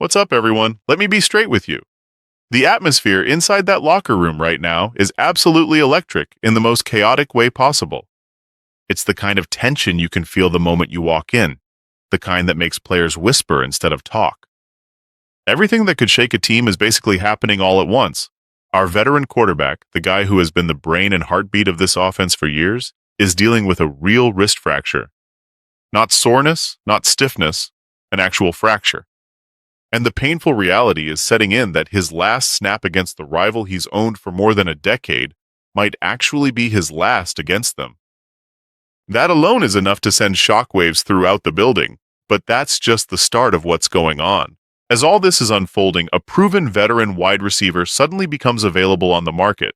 What's up, everyone? Let me be straight with you. The atmosphere inside that locker room right now is absolutely electric in the most chaotic way possible. It's the kind of tension you can feel the moment you walk in, the kind that makes players whisper instead of talk. Everything that could shake a team is basically happening all at once. Our veteran quarterback, the guy who has been the brain and heartbeat of this offense for years, is dealing with a real wrist fracture. Not soreness, not stiffness, an actual fracture. And the painful reality is setting in that his last snap against the rival he's owned for more than a decade might actually be his last against them. That alone is enough to send shockwaves throughout the building, but that's just the start of what's going on. As all this is unfolding, a proven veteran wide receiver suddenly becomes available on the market,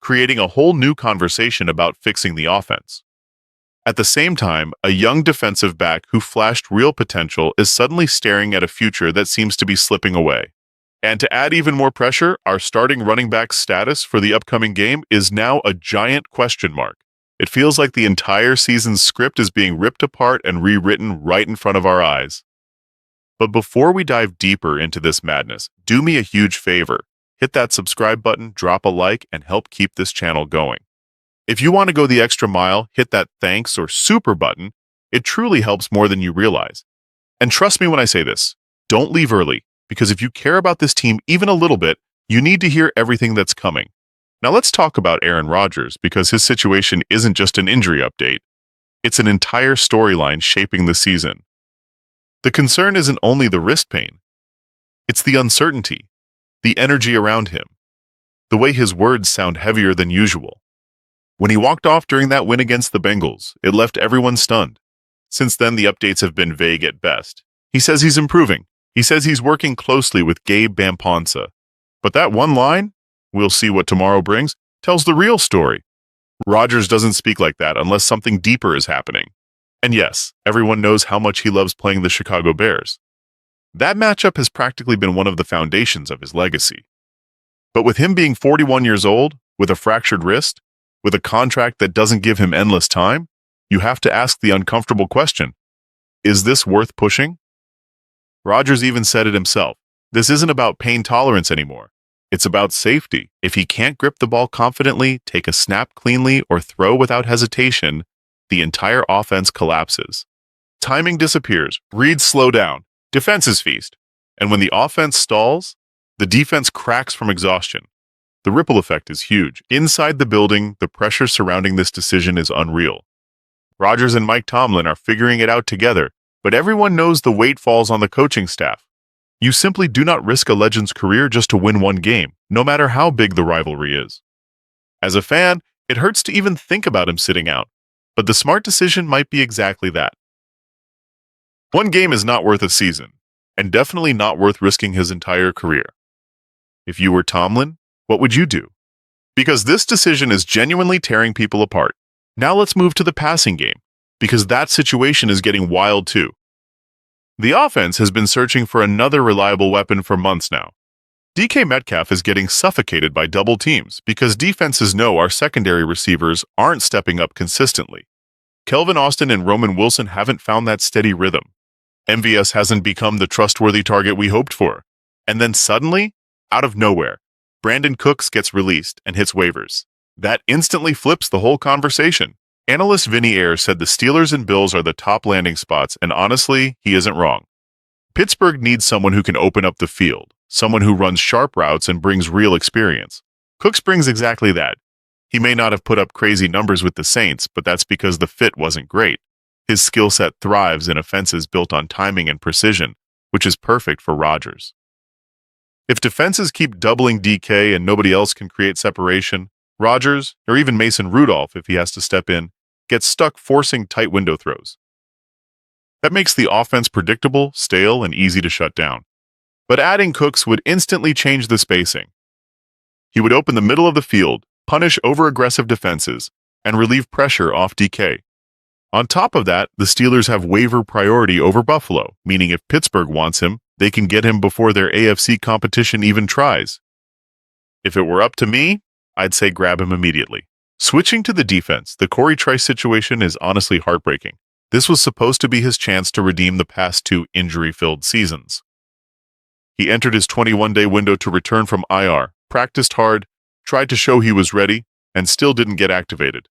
creating a whole new conversation about fixing the offense. At the same time, a young defensive back who flashed real potential is suddenly staring at a future that seems to be slipping away. And to add even more pressure, our starting running back's status for the upcoming game is now a giant question mark. It feels like the entire season's script is being ripped apart and rewritten right in front of our eyes. But before we dive deeper into this madness, do me a huge favor. Hit that subscribe button, drop a like, and help keep this channel going. If you want to go the extra mile, hit that thanks or super button. It truly helps more than you realize. And trust me when I say this, don't leave early, because if you care about this team even a little bit, you need to hear everything that's coming. Now let's talk about Aaron Rodgers, because his situation isn't just an injury update. It's an entire storyline shaping the season. The concern isn't only the wrist pain. It's the uncertainty, the energy around him, the way his words sound heavier than usual. When he walked off during that win against the Bengals, it left everyone stunned. Since then, the updates have been vague at best. He says he's improving. He says he's working closely with Gabe Bamponsa. But that one line, "We'll see what tomorrow brings," tells the real story. Rodgers doesn't speak like that unless something deeper is happening. And yes, everyone knows how much he loves playing the Chicago Bears. That matchup has practically been one of the foundations of his legacy. But with him being 41 years old, with a fractured wrist, with a contract that doesn't give him endless time, you have to ask the uncomfortable question: is this worth pushing? Rodgers even said it himself. This isn't about pain tolerance anymore. It's about safety. If he can't grip the ball confidently, take a snap cleanly, or throw without hesitation, the entire offense collapses. Timing disappears, reads slow down, defenses feast. And when the offense stalls, the defense cracks from exhaustion. The ripple effect is huge. Inside the building, the pressure surrounding this decision is unreal. Rodgers and Mike Tomlin are figuring it out together, but everyone knows the weight falls on the coaching staff. You simply do not risk a legend's career just to win one game, no matter how big the rivalry is. As a fan, it hurts to even think about him sitting out, but the smart decision might be exactly that. One game is not worth a season, and definitely not worth risking his entire career. If you were Tomlin, what would you do? Because this decision is genuinely tearing people apart. Now let's move to the passing game, because that situation is getting wild too. The offense has been searching for another reliable weapon for months now. DK Metcalf is getting suffocated by double teams because defenses know our secondary receivers aren't stepping up consistently. Kelvin Austin and Roman Wilson haven't found that steady rhythm. MVS hasn't become the trustworthy target we hoped for. And then suddenly, out of nowhere, Brandin Cooks gets released and hits waivers. That instantly flips the whole conversation. Analyst Vinny Ayers said the Steelers and Bills are the top landing spots, and honestly, he isn't wrong. Pittsburgh needs someone who can open up the field, someone who runs sharp routes and brings real experience. Cooks brings exactly that. He may not have put up crazy numbers with the Saints, but that's because the fit wasn't great. His skill set thrives in offenses built on timing and precision, which is perfect for Rodgers. If defenses keep doubling DK and nobody else can create separation, Rodgers, or even Mason Rudolph if he has to step in, gets stuck forcing tight window throws. That makes the offense predictable, stale, and easy to shut down. But adding Cooks would instantly change the spacing. He would open the middle of the field, punish over-aggressive defenses, and relieve pressure off DK. On top of that, the Steelers have waiver priority over Buffalo, meaning if Pittsburgh wants him, they can get him before their AFC competition even tries. If it were up to me, I'd say grab him immediately. Switching to the defense, the Cory Trice situation is honestly heartbreaking. This was supposed to be his chance to redeem the past two injury-filled seasons. He entered his 21-day window to return from IR, practiced hard, tried to show he was ready, and still didn't get activated.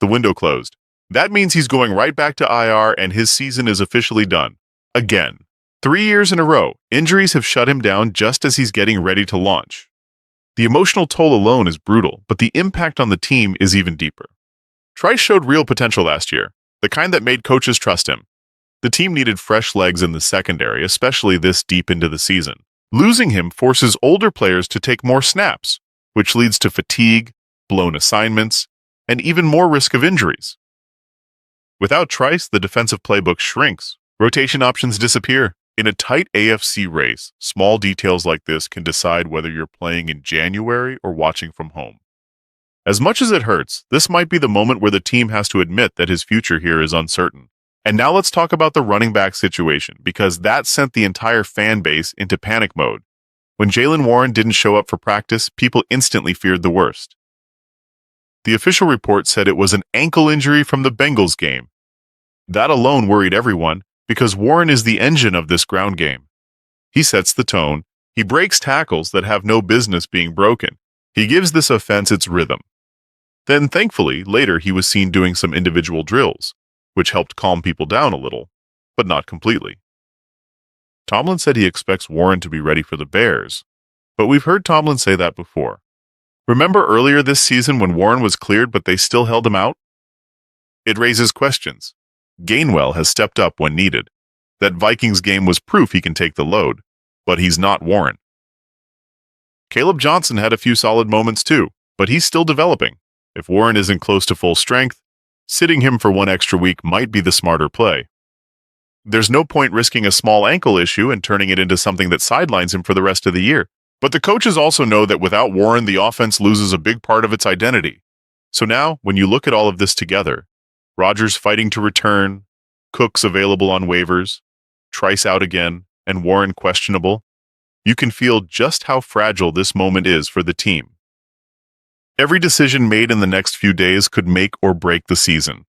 The window closed. That means he's going right back to IR and his season is officially done. Again. 3 years in a row, injuries have shut him down just as he's getting ready to launch. The emotional toll alone is brutal, but the impact on the team is even deeper. Trice showed real potential last year, the kind that made coaches trust him. The team needed fresh legs in the secondary, especially this deep into the season. Losing him forces older players to take more snaps, which leads to fatigue, blown assignments, and even more risk of injuries. Without Trice, the defensive playbook shrinks. Rotation options disappear. In a tight AFC race, small details like this can decide whether you're playing in January or watching from home. As much as it hurts, this might be the moment where the team has to admit that his future here is uncertain. And now let's talk about the running back situation, because that sent the entire fan base into panic mode. When Jaylen Warren didn't show up for practice, people instantly feared the worst. The official report said it was an ankle injury from the Bengals game. That alone worried everyone, because Warren is the engine of this ground game. He sets the tone. He breaks tackles that have no business being broken. He gives this offense its rhythm. Then, thankfully, later he was seen doing some individual drills, which helped calm people down a little, but not completely. Tomlin said he expects Warren to be ready for the Bears, but we've heard Tomlin say that before. Remember earlier this season when Warren was cleared but they still held him out? It raises questions. Gainwell has stepped up when needed. That Vikings game was proof he can take the load, but he's not Warren. Caleb Johnson had a few solid moments too, but he's still developing. If Warren isn't close to full strength, sitting him for one extra week might be the smarter play. There's no point risking a small ankle issue and turning it into something that sidelines him for the rest of the year. But the coaches also know that without Warren, the offense loses a big part of its identity. So now, when you look at all of this together, Rodgers fighting to return, Cooks available on waivers, Trice out again, and Warren questionable, you can feel just how fragile this moment is for the team. Every decision made in the next few days could make or break the season.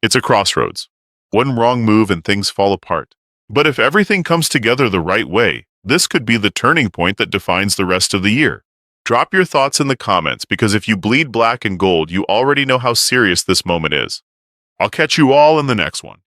It's a crossroads. One wrong move and things fall apart. But if everything comes together the right way, this could be the turning point that defines the rest of the year. Drop your thoughts in the comments, because if you bleed black and gold, you already know how serious this moment is. I'll catch you all in the next one.